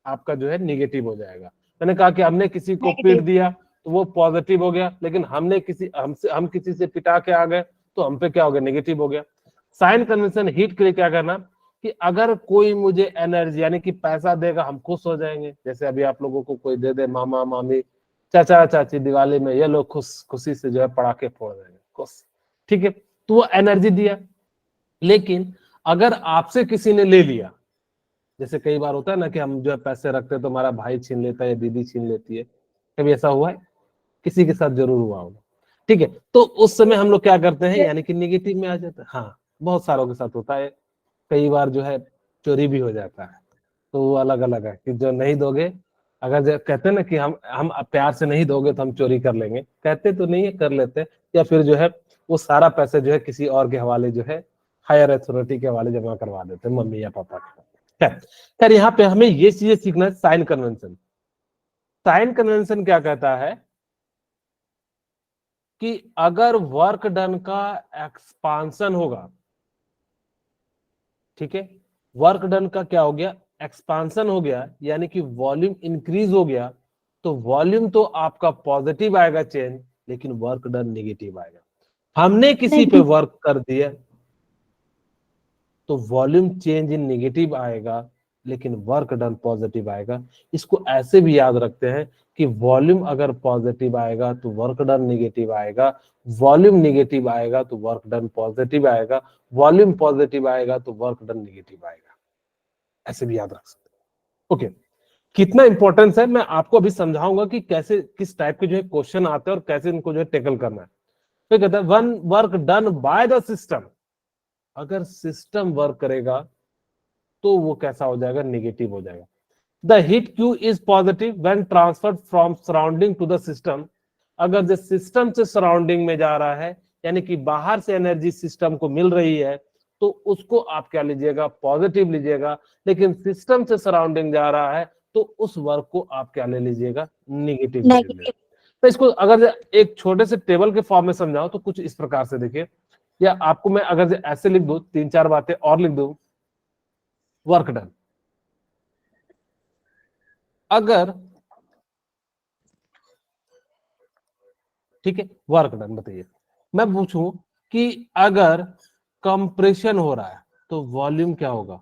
आपका जो है निगेटिव हो जाएगा। मैंने कहा कि हमने किसी को पीट दिया तो वो पॉजिटिव हो गया, लेकिन हमने हम किसी से पिटा के आ गए तो हम पे क्या हो गया, नेगेटिव हो गया। साइन कन्वेंशन हीट के लिए क्या करना कि अगर कोई मुझे एनर्जी यानी कि पैसा देगा, हम खुश हो जाएंगे। जैसे अभी आप लोगों को कोई दे दे, मामा मामी चाचा चाची, दिवाली में ये लोग खुशी से जो है पटाखे फोड़ देंगे, खुश, ठीक है, तो वो एनर्जी दिया। लेकिन अगर आपसे किसी ने ले लिया, जैसे कई बार होता है ना कि हम जो है पैसे रखते हैं तो हमारा भाई छीन लेता है या दीदी छीन लेती है, कभी ऐसा हुआ है, किसी के साथ जरूर हुआ होगा, ठीक है, तो उस समय हम लोग क्या करते हैं, यानी कि निगेटिव में आ जाता है। हाँ, बहुत सारों के साथ होता है, कई बार जो है चोरी भी हो जाता है, तो वो अलग अलग है कि जो नहीं दोगे, अगर जो कहते हैं ना कि हम प्यार से नहीं दोगे तो हम चोरी कर लेंगे, कहते तो नहीं है, कर लेते हैं, या फिर जो है वो सारा पैसे जो है किसी और के हवाले जो है हायर अथॉरिटी के हवाले जमा करवा देते हैं, मम्मी या पापा के। खैर यहाँ पे हमें ये चीजें सीखना है। साइन कन्वेंशन, साइन कन्वेंशन क्या कहता है कि अगर वर्क डन का एक्सपांशन होगा, ठीक है, वर्क डन का क्या हो गया, एक्सपांशन हो गया, यानी कि वॉल्यूम इंक्रीज हो गया, तो वॉल्यूम तो आपका पॉजिटिव आएगा चेंज, लेकिन वर्क डन नेगेटिव आएगा। हमने किसी पे वर्क कर दिया तो वॉल्यूम चेंज इन नेगेटिव आएगा, लेकिन वर्क डन पॉजिटिव आएगा। इसको ऐसे भी याद रखते हैं कि वॉल्यूम अगर पॉजिटिव आएगा तो वर्क डन नेगेटिव आएगा, वॉल्यूम नेगेटिव आएगा तो वर्क डन पॉजिटिव आएगा, वॉल्यूम पॉजिटिव आएगा तो वर्क डन नेगेटिव आएगा। ऐसे भी याद रख सकते हैं। ओके, कितना इंपॉर्टेंस है मैं आपको अभी समझाऊंगा कि कैसे किस टाइप के जो है क्वेश्चन आते हैं और कैसे इनको जो है टेकल करना है। तो कहता है one work done by the system, अगर सिस्टम वर्क करेगा तो वो कैसा हो जाएगा, नेगेटिव हो जाएगा। The heat Q is positive when transferred from surrounding to the system, अगर जो सिस्टम से सराउंडिंग में जा रहा है यानी कि बाहर से एनर्जी सिस्टम को मिल रही है तो उसको आप क्या लीजिएगा, पॉजिटिव लीजिएगा, लेकिन सिस्टम से सराउंडिंग जा रहा है तो उस वर्क को आप क्या ले लीजिएगा, नेगेटिव ले लीजिएगा। तो इसको अगर एक छोटे से टेबल के फॉर्म में समझाओ तो कुछ इस प्रकार से देखिए, या आपको मैं अगर ऐसे लिख दूं, 3-4 बातें और लिख दूं, वर्क डन, अगर ठीक है वर्क डन, बताइए मैं पूछूं कि अगर कंप्रेशन हो रहा है तो वॉल्यूम क्या होगा,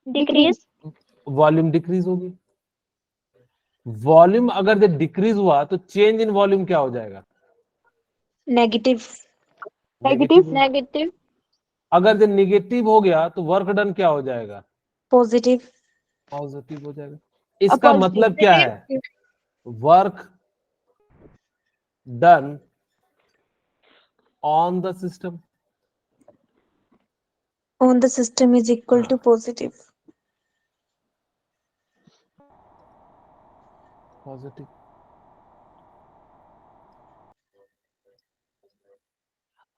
डिक्रीज वॉल्यूम डिक्रीज होगी। वॉल्यूम अगर जो डिक्रीज हुआ तो चेंज इन वॉल्यूम क्या हो जाएगा, नेगेटिव नेगेटिव। नेगेटिव अगर जो नेगेटिव हो गया तो वर्क डन क्या हो जाएगा, पॉजिटिव पॉजिटिव हो जाएगा। इसका मतलब क्या है, work done on the system, on the system is equal to positive. Positive.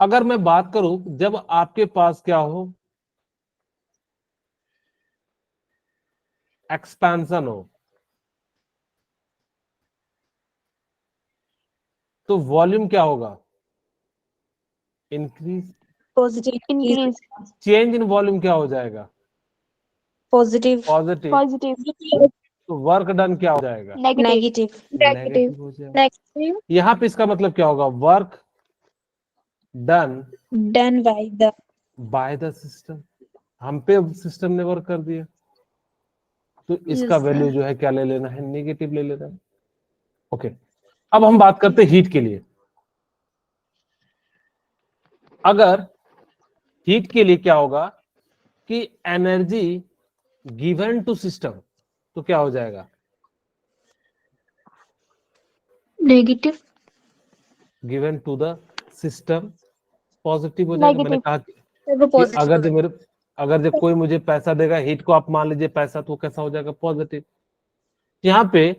अगर मैं बात करूं जब आपके पास क्या हो, एक्सपेंशन हो, तो वॉल्यूम क्या होगा, increase. Positive increase change in volume क्या हो जाएगा, पॉजिटिव पॉजिटिव। पॉजिटिव तो वर्क डन क्या हो जाएगा, नेगेटिव नेगेटिव हो जाएगा। नेगेटिव यहाँ पे इसका मतलब क्या होगा, work done done by the system, हम पे सिस्टम ने वर्क कर दिया तो इसका Yes, वैल्यू जो है क्या ले लेना है, नेगेटिव ले लेना है। ओके, अब हम बात करते हैं हीट के लिए। अगर हीट के लिए क्या होगा कि एनर्जी गिवन टू सिस्टम, तो क्या हो जाएगा, negative given to the system positive हो जाएगा। मैंने कहा कि पॉजिटिव अगर जो कोई मुझे पैसा देगा, हीट को आप मान लीजिए पैसा, तो कैसा हो जाएगा, पॉजिटिव। यहाँ पे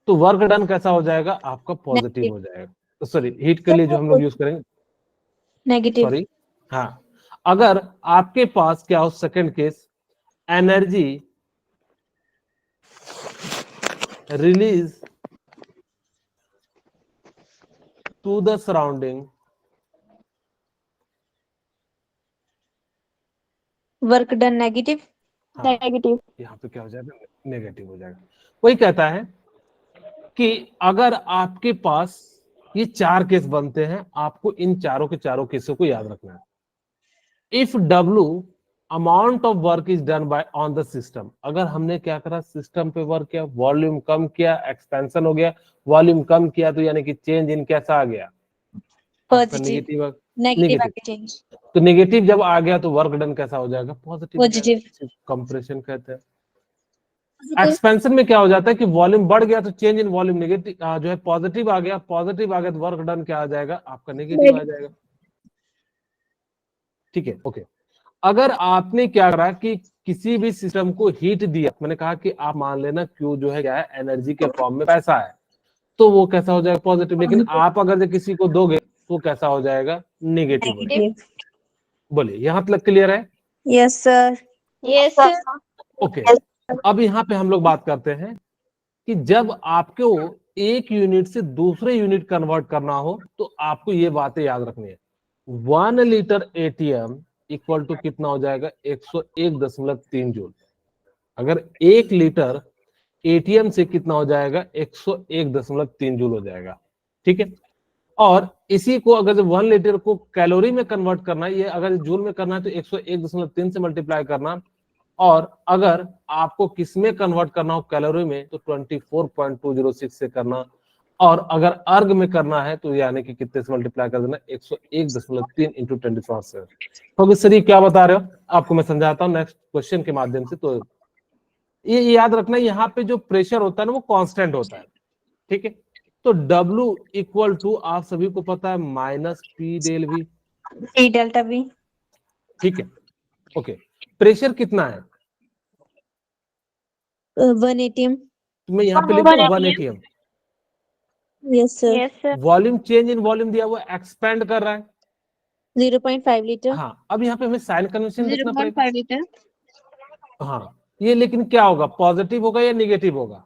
तो वर्क डन कैसा हो जाएगा आपका, पॉजिटिव हो जाएगा। तो सॉरी, हीट के लिए जो हम लोग यूज करेंगे, नेगेटिव सॉरी, हाँ, अगर आपके पास क्या हो, second case, energy release to the surrounding, work done negative negative यहाँ पे क्या हो जाएगा, नेगेटिव हो जाएगा। वही कहता है कि अगर आपके पास ये 4 केस बनते हैं, आपको इन चारों के चारों केसों को याद रखना है। If W amount of work is done by on the system, अगर हमने क्या करा, सिस्टम पे वर्क किया, वॉल्यूम कम किया, एक्सपेंशन हो गया, वॉल्यूम कम किया तो यानी कि चेंज इन कैसा आ गया, पॉजिटिव नेगेटिव चेंज। तो नेगेटिव जब आ गया तो वर्क डन कैसा हो जाएगा, पॉजिटिव। पॉजिटिव कंप्रेशन कहते हैं। एक्सपेंशन में क्या हो जाता है कि वॉल्यूम बढ़ गया तो चेंज इन वॉल्यूम नेगेटिव जो है, पॉजिटिव आ गया, पॉजिटिव आ गया तो वर्क डन क्या आ जाएगा आपका, नेगेटिव आ जाएगा। ठीक है, ओके। अगर आपने क्या करा कि किसी भी सिस्टम को हीट दिया, मैंने कहा कि आप मान लेना Q जो है क्या है, एनर्जी के फॉर्म में पैसा है, तो वो कैसा हो जाएगा, पॉजिटिव। लेकिन आप अगर जो किसी को दोगे तो कैसा हो जाएगा, नेगेटिव हो जाएगा। बोलिए, यहाँ तक क्लियर है? Yes sir. यस ओके, अब यहाँ पे हम लोग बात करते हैं कि जब आपको एक यूनिट से दूसरे यूनिट कन्वर्ट करना हो तो आपको ये बातें याद रखनी है। 1 लीटर एटीएम इक्वल टू कितना हो जाएगा, 101.3 जूल। अगर 1 लीटर एटीएम से कितना हो जाएगा, 101.3 जूल हो जाएगा। ठीक है, और इसी को अगर 1 लीटर को कैलोरी में कन्वर्ट करना है, ये अगर जूल में करना है तो 101.3 से मल्टीप्लाई करना, और अगर आपको किसमें कन्वर्ट करना हो कैलोरी में तो 24.206 से करना, और अगर अर्ग में करना है तो यानी कि कितने से मल्टीप्लाई कर देना 101.3 इंटू 10⁻⁷। तो सर ये क्या बता रहे हो, आपको मैं समझाता हूँ नेक्स्ट क्वेश्चन के माध्यम से। तो ये याद रखना, यहाँ पे जो प्रेशर होता है ना वो कांस्टेंट होता है, ठीक है। तो W इक्वल टू आप सभी को पता है minus P del V, P delta V, ठीक है। ओके, प्रेशर कितना है 1 atm. तो मैं यहाँ पे लिख दूं 1 atm। Yes sir. Yes, sir. Volume change in volume दिया हुआ एक्सपेंड कर रहा है। 0.5 liter. हाँ, अब यहाँ पे हमें साइन कन्वेंशन देखना पड़ेगा। 0.5 liter. हाँ, ये लेकिन क्या होगा, पॉजिटिव होगा या निगेटिव होगा?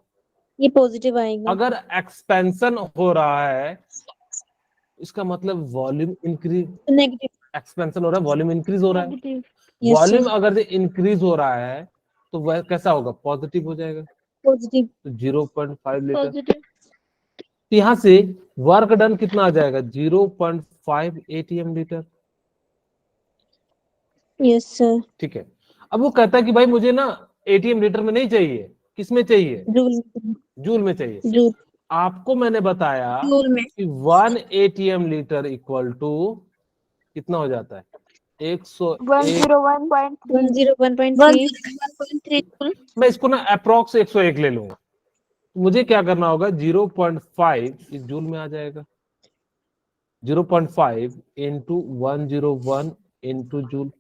ये पॉजिटिव आएगा। अगर एक्सपेंशन हो रहा है इसका मतलब वॉल्यूम इंक्रीज, नेगेटिव। एक्सपेंशन हो रहा है वॉल्यूम इंक्रीज हो रहा है। Negative. Yes volume sir. अगर इंक्रीज हो रहा है तो वह कैसा होगा, पॉजिटिव हो जाएगा। पॉजिटिव। तो 0.5 लीटर। Positive. तो यहाँ से वर्क डन कितना आ जाएगा 0.5 एटीएम लीटर, यस सर। ठीक है। अब वो कहता है कि भाई मुझे ना एटीएम लीटर में नहीं चाहिए, किसमें चाहिए, जूल। जूल में चाहिए। जूल। आपको मैंने बताया जूल में। कि 1 एटीएम लीटर इक्वल टू कितना हो जाता है 101। 101.3. 101.3 जूल। मैं इसको ना अप्रोक्स 101 ले लूंगा। मुझे क्या करना होगा 0.5 इस जूल में आ जाएगा, 0.5 इंटू 101 इंटू जूल,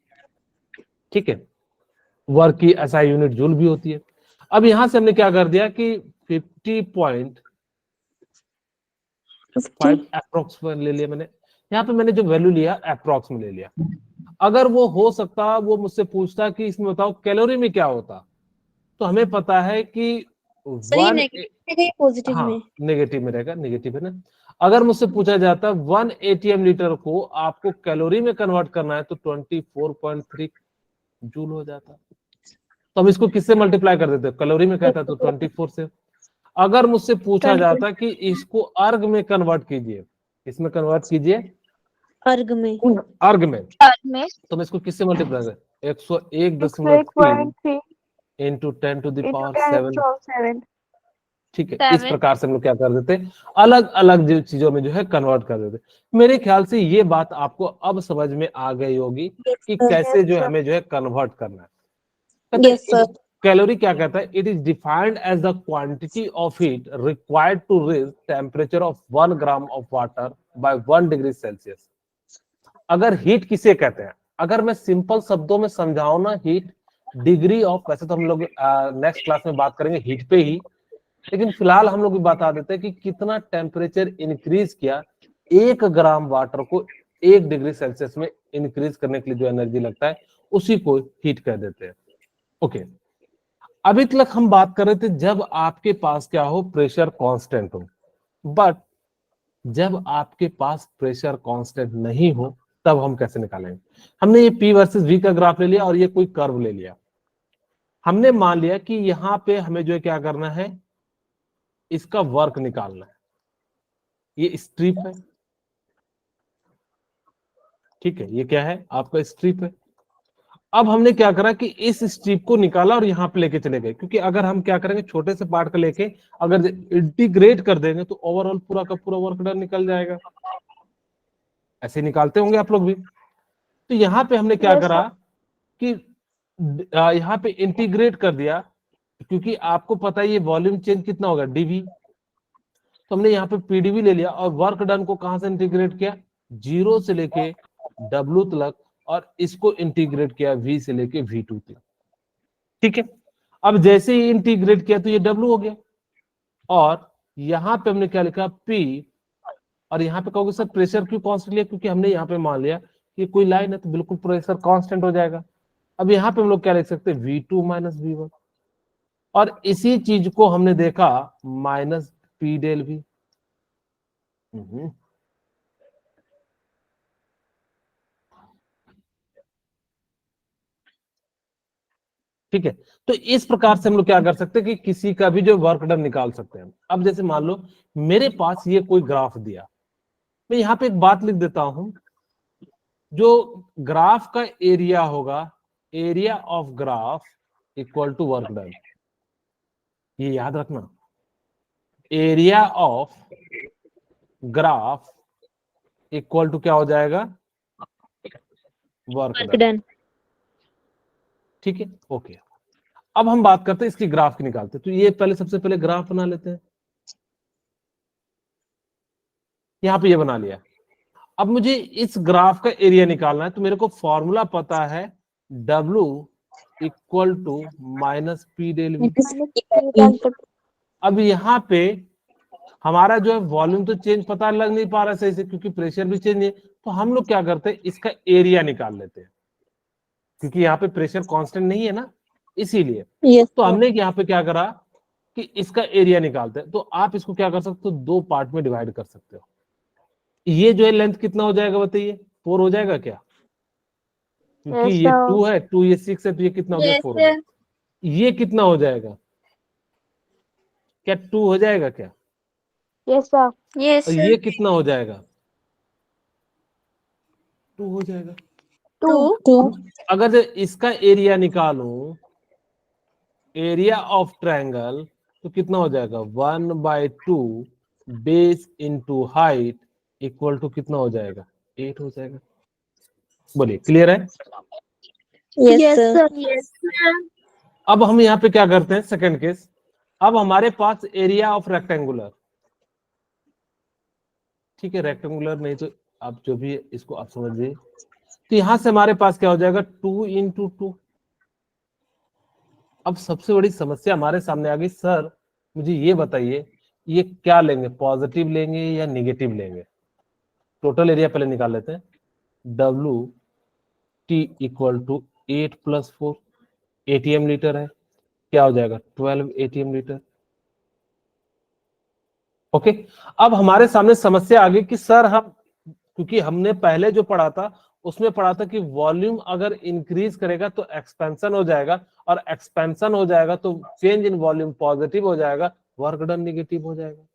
ठीक है। वर्क की एसआई यूनिट जूल भी होती है। अब यहां से हमने क्या कर दिया कि 50.5 अप्रोक्स ले लिया मैंने। यहाँ पे मैंने जो वैल्यू लिया अप्रोक्स में ले लिया। अगर वो हो सकता वो मुझसे पूछता कि इसमें बताओ कैलोरी में क्या होता, तो हमें पता है कि सर ये नेगेटिव है या पॉजिटिव हाँ में? नेगेटिव में रहेगा, नेगेटिव है ना। अगर मुझसे पूछा जाता 1 एटीएम लीटर को आपको कैलोरी में कन्वर्ट करना है तो 24.3 जूल हो जाता। तो हम इसको किससे मल्टीप्लाई कर देते, कैलोरी में कहता तो 24 से। अगर मुझसे पूछा जाता कि इसको अर्ग में कन्वर्ट कीजिए, इसमें कन्वर्ट कीजिए अर्ग में। अर्ग में, में तो मैं इसको किससे मल्टीप्लाई कर 101.3 101.3 into 10 to the into power 10 7, to 7. ठीक है। इस प्रकार से हम लोग क्या कर देते, अलग अलग चीजों में जो है कन्वर्ट कर देते। मेरे ख्याल से ये बात आपको अब समझ में आ गई होगी कि कैसे जो है हमें जो है कन्वर्ट करना है। Yes sir. कैलोरी क्या कहता है, it is defined as the quantity of heat required to raise temperature of 1 gram of water by 1 degree Celsius. अगर हीट किसे कहते हैं, अगर मैं सिंपल शब्दों में समझाऊं ना, हीट डिग्री ऑफ, वैसे तो हम लोग नेक्स्ट क्लास में बात करेंगे हीट पे ही, लेकिन फिलहाल हम लोग बता देते हैं कि कितना टेम्परेचर इंक्रीज किया 1 ग्राम वाटर को 1 डिग्री सेल्सियस में इंक्रीज करने के लिए जो एनर्जी लगता है उसी को हीट कह देते हैं। ओके, अभी तक हम बात कर रहे थे जब आपके पास क्या हो, प्रेशर कांस्टेंट हो। बट जब आपके पास प्रेशर कांस्टेंट नहीं हो तब हम कैसे निकालेंगे। हमने ये P वर्सेस V का ग्राफ ले लिया और ये कोई कर्व ले लिया। हमने मान लिया कि यहां पे हमें जो है क्या करना है, इसका वर्क निकालना है। ये स्ट्रिप है, ठीक है, ये क्या है आपका स्ट्रिप है। अब हमने क्या करा कि इस स्ट्रिप को निकाला और यहां पे लेके चले गए, क्योंकि अगर हम क्या करेंगे छोटे से पार्ट को लेके अगर इंटीग्रेट कर देंगे तो ओवरऑल पूरा का पूरा वर्क डन निकल जाएगा। ऐसे निकालते होंगे आप लोग भी। तो यहाँ पे हमने क्या करा कि यहाँ पे इंटीग्रेट कर दिया, क्योंकि आपको पता है ये वॉल्यूम चेंज कितना होगा डीवी, तो हमने यहाँ पे पीडीवी ले लिया और वर्क डन को कहां से इंटीग्रेट किया, 0 से लेके W तक, और इसको इंटीग्रेट किया V से लेके V2 तक, ठीक है। अब जैसे ही इंटीग्रेट किया तो ये W हो गया, और यहाँ पे हमने क्या लिखा P, और यहाँ पे कहोगे सर प्रेशर क्यों कांस्टेंट लिया, क्योंकि हमने यहाँ पे मान लिया कि कोई लाइन है तो बिल्कुल प्रेशर कांस्टेंट हो जाएगा। अब यहाँ पे हम लोग क्या लिख सकते हैं V2 माइनस V1, और इसी चीज को हमने देखा माइनस P डेल V। ठीक है, तो इस प्रकार से हम लोग क्या कर सकते हैं कि किसी का भी जो वर्क डन निकाल सकते हैं। अब जैसे मान लो मेरे पास ये कोई ग्राफ दिया, मैं यहाँ पे एक बात लिख देता हूं, जो ग्राफ का एरिया होगा, area of graph equal to work done. ये याद रखना, area of graph equal to क्या हो जाएगा, वर्क वर्क डन। डन। ठीक है, ओके। अब हम बात करते हैं इसकी ग्राफ की निकालते हैं। तो ये पहले सबसे पहले ग्राफ बना लेते हैं। यहां पे ये बना लिया। अब मुझे इस ग्राफ का एरिया निकालना है, तो मेरे को फॉर्मूला पता है, W equal to minus P del V. अब यहाँ पे हमारा जो है वॉल्यूम तो चेंज पता लग नहीं पा रहा सही से, क्योंकि प्रेशर भी चेंज है। तो हम लोग क्या करते हैं, इसका एरिया निकाल लेते हैं, क्योंकि यहाँ पे प्रेशर कांस्टेंट नहीं है ना, इसीलिए। यस तो हमने यहाँ पे क्या करा कि इसका एरिया निकालते हैं। तो आप इसको क्या कर सकते हो, दो पार्ट में डिवाइड कर सकते हो। ये जो है लेंथ कितना हो जाएगा बताइए, 4 हो जाएगा क्या, क्योंकि Yes, ये sir. 2 है, 2 ये 6 है, तो ये कितना हो गया, 4 हो गया। ये कितना हो जाएगा, क्या 2 हो जाएगा क्या, Yes, sir. यस और ये कितना हो जाएगा, 2 हो जाएगा। टू अगर जो इसका एरिया निकालूं, एरिया ऑफ ट्रायंगल, तो कितना हो जाएगा, 1/2 base into height equal to कितना हो जाएगा, 8 हो जाएगा। बोलिए, क्लियर है। Yes sir. अब हम यहाँ पे क्या करते हैं, सेकंड केस। अब हमारे पास एरिया ऑफ रेक्टेंगुलर, ठीक है, रेक्टेंगुलर नहीं तो आप जो भी इसको आप समझिए। तो यहां से हमारे पास क्या हो जाएगा, 2 इंटू 2। अब सबसे बड़ी समस्या हमारे सामने आ गई, सर मुझे ये बताइए, ये क्या लेंगे, पॉजिटिव लेंगे या निगेटिव लेंगे। टोटल एरिया पहले निकाल लेते हैं। W T equal to 8 + 4 ATM litre है, क्या हो जाएगा, 12 ATM लीटर। ओके। अब हमारे सामने समस्या आ गई कि सर हम, क्योंकि हमने पहले जो पढ़ा था उसमें पढ़ा था कि वॉल्यूम अगर इंक्रीज करेगा तो एक्सपेंशन हो जाएगा, और एक्सपेंशन हो जाएगा तो चेंज इन वॉल्यूम पॉजिटिव हो जाएगा, वर्क डन निगेटिव हो जाएगा।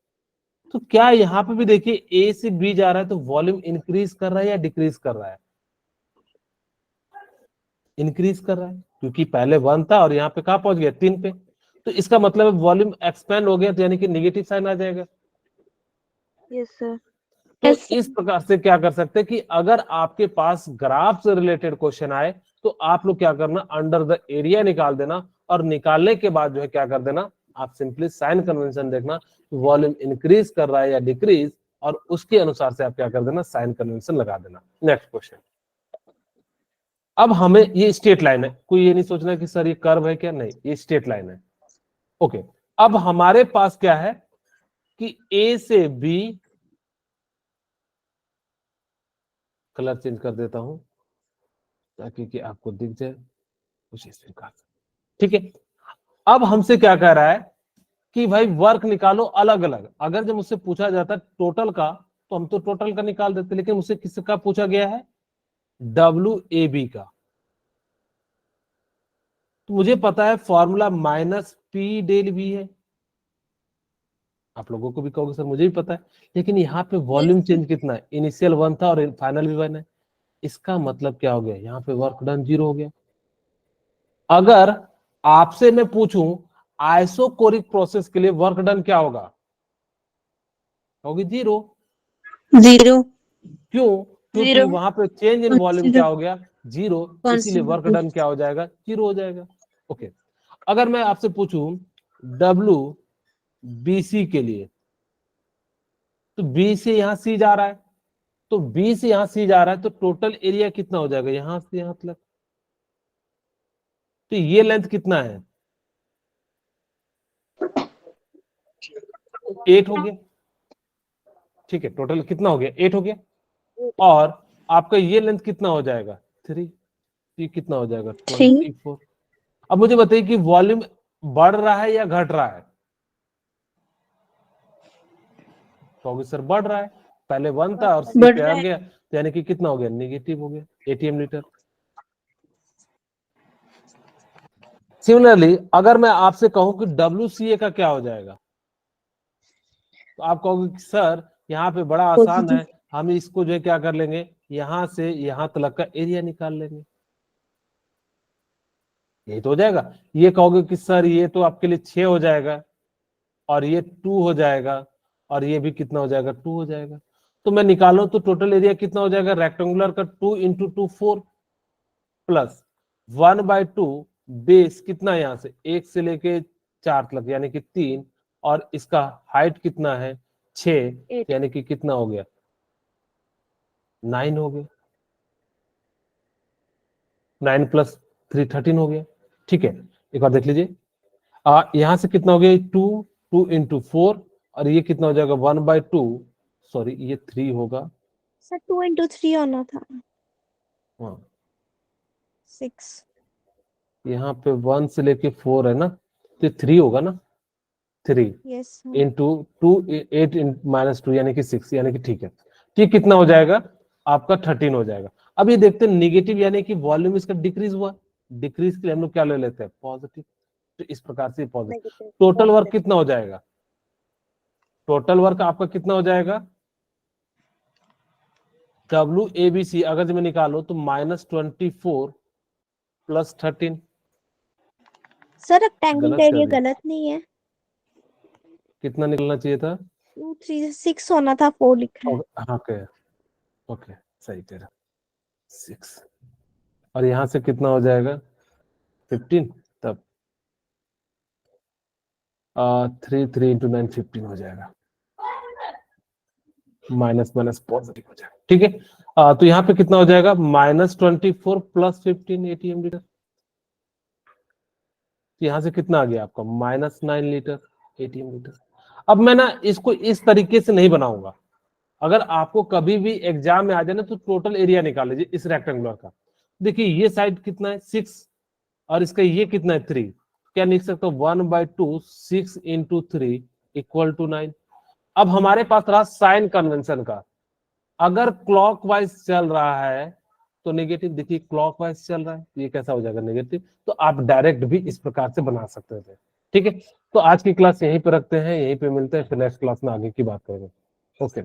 तो क्या यहाँ पे भी देखिए, ए से बी जा रहा है तो वॉल्यूम इंक्रीज कर रहा है या डिक्रीज कर रहा है, इंक्रीज कर रहा है, क्योंकि पहले 1 था और यहाँ पे कहाँ पहुंच गया, 3 पे। तो इसका मतलब है वॉल्यूम एक्सपेंड हो गया, तो यानी कि निगेटिव साइन आ जाएगा। Yes sir. तो इस प्रकार से क्या कर सकते हैं कि अगर आपके पास ग्राफ से रिलेटेड क्वेश्चन आए तो आप लोग क्या करना, अंडर द एरिया निकाल देना, और निकालने के बाद जो है क्या कर देना, आप सिंपली साइन कन्वेंशन देखना, वॉल्यूम इंक्रीज कर रहा है या डिक्रीज, और उसके अनुसार से आप क्या कर देना, साइन कन्वेंशन लगा देना। Next question. अब हमें ये स्ट्रेट लाइन है, कोई ये नहीं सोचना कि सर ये कर्व है क्या, नहीं, ये स्ट्रेट लाइन है। ओके। अब हमारे पास क्या है कि ए से बी, कलर चेंज कर देता हूं ताकि कि आपको दिख जाए कुछ इस प्रकार से, ठीक है। अब हमसे क्या कह रहा है कि भाई वर्क निकालो अलग अलग। अगर जब मुझसे पूछा जाता है टोटल का, तो हम तो टोटल का निकाल देते, लेकिन मुझसे किसका पूछा गया है, WAB का। तो मुझे पता है फॉर्मूला -P डेल V है। आप लोगों को भी कहोगे सर मुझे भी पता है, लेकिन यहाँ पे वॉल्यूम चेंज कितना है, इनिशियल 1 था और फाइनल भी 1 है। इसका मतलब क्या हो गया, यहाँ पे वर्क डन 0 हो गया। अगर आपसे मैं पूछूं आइसोकोरिक प्रोसेस के लिए वर्क डन क्या होगा, होगी 0। क्यों, क्योंकि वहां पे चेंज इन वॉल्यूम क्या हो गया, 0, इसीलिए वर्क डन क्या हो जाएगा, 0 हो जाएगा। ओके। अगर मैं आपसे पूछूं WBC के लिए, तो B से यहां C जा रहा है, तो B से यहां C जा रहा है, तो टोटल एरिया कितना हो जाएगा, यहां से यहां तक, तो ये लेंथ कितना है, 8 हो गया। ठीक है, टोटल कितना हो गया, 8 हो गया। और आपका ये लेंथ कितना हो जाएगा, 3, ये कितना हो जाएगा, 24। अब मुझे बताइए कि वॉल्यूम बढ़ रहा है या घट रहा है, तो सर बढ़ रहा है, पहले 1 था और C पे आ गया, तो यानी कि कितना हो गया, नेगेटिव हो गया, ATM लीटर। सिमिलरली अगर मैं आपसे कहूं कि WCA का क्या हो जाएगा, तो आप कहोगे कि सर यहाँ पे बड़ा आसान है, हम इसको जो है क्या कर लेंगे, यहां से यहां तक का एरिया निकाल लेंगे। यही तो हो जाएगा। ये कहोगे कि सर ये तो आपके लिए 6 हो जाएगा और ये 2 हो जाएगा और ये भी कितना हो जाएगा, 2 हो जाएगा। तो मैं निकालो तो टोटल एरिया कितना हो जाएगा रेक्टेंगुलर का, 2 इंटू 2 4 प्लस 1/2 बेस कितना है, यहाँ से 1 से लेके 4 तक यानी कि 3, और इसका हाइट कितना है 6, 8. यानी कि कितना हो गया 9 हो गया। 9 प्लस 3 13 हो गया। ठीक है, एक बार देख लीजिए, यहां से कितना हो गया 2, 2 इंटू 4 और ये कितना हो जाएगा 1/2, सॉरी ये 3 होगा। सर 2 into 3 होना था। हाँ 6। यहाँ पे 1 से लेके 4 है ना, तो 3 होगा ना, 3 यस सर। इंटू 2 8 माइनस 2 यानी कि 6, यानी कि ठीक है। ठीक, कितना हो जाएगा आपका 13 हो जाएगा। अब ये देखते हैं निगेटिव यानी कि वॉल्यूम इसका डिक्रीज हुआ, डिक्रीज के लिए हम लोग क्या ले लेते हैं पॉजिटिव, तो इस प्रकार से पॉजिटिव। टोटल वर्क कितना हो जाएगा, टोटल वर्क आपका कितना हो जाएगा WABC अगर मैं निकालो तो -24 प्लस 13। सर रेक्टेंगल गलत का कर एरिया दिया। गलत नहीं है। कितना निकलना चाहिए था 2 3 6 होना था, 4 लिख रहा है। हाँ ओके ओके सही कह रहा 6, और यहां से कितना हो जाएगा 15, तब 3 इंटू 9 15 हो जाएगा, माइनस माइनस पॉजिटिव हो जाएगा। ठीक है, तो यहाँ पे कितना हो जाएगा -24 प्लस 15 ATM लीटर, यहाँ से कितना आ गया आपका -9 लीटर ATM लीटर। अब मैं ना इसको इस तरीके से नहीं बनाऊंगा, अगर आपको कभी भी एग्जाम में आ जाए ना तो टोटल एरिया निकाल लीजिए इस रेक्टेंगुलर का। देखिए ये साइड कितना है 6 और इसका ये कितना है 3, क्या लिख सकते हो 1/2 6 इंटू 3 इक्वल टू 9। अब हमारे पास रहा साइन कन्वेंशन का, अगर क्लॉकवाइज चल रहा है तो नेगेटिव, देखिए क्लॉकवाइज चल रहा है तो ये कैसा हो जाएगा नेगेटिव, तो आप डायरेक्ट भी इस प्रकार से बना सकते थे। ठीक है, तो आज की क्लास यहीं पे रखते हैं, यहीं पे मिलते हैं, फिर नेक्स्ट क्लास में आगे की बात करेंगे। ओके।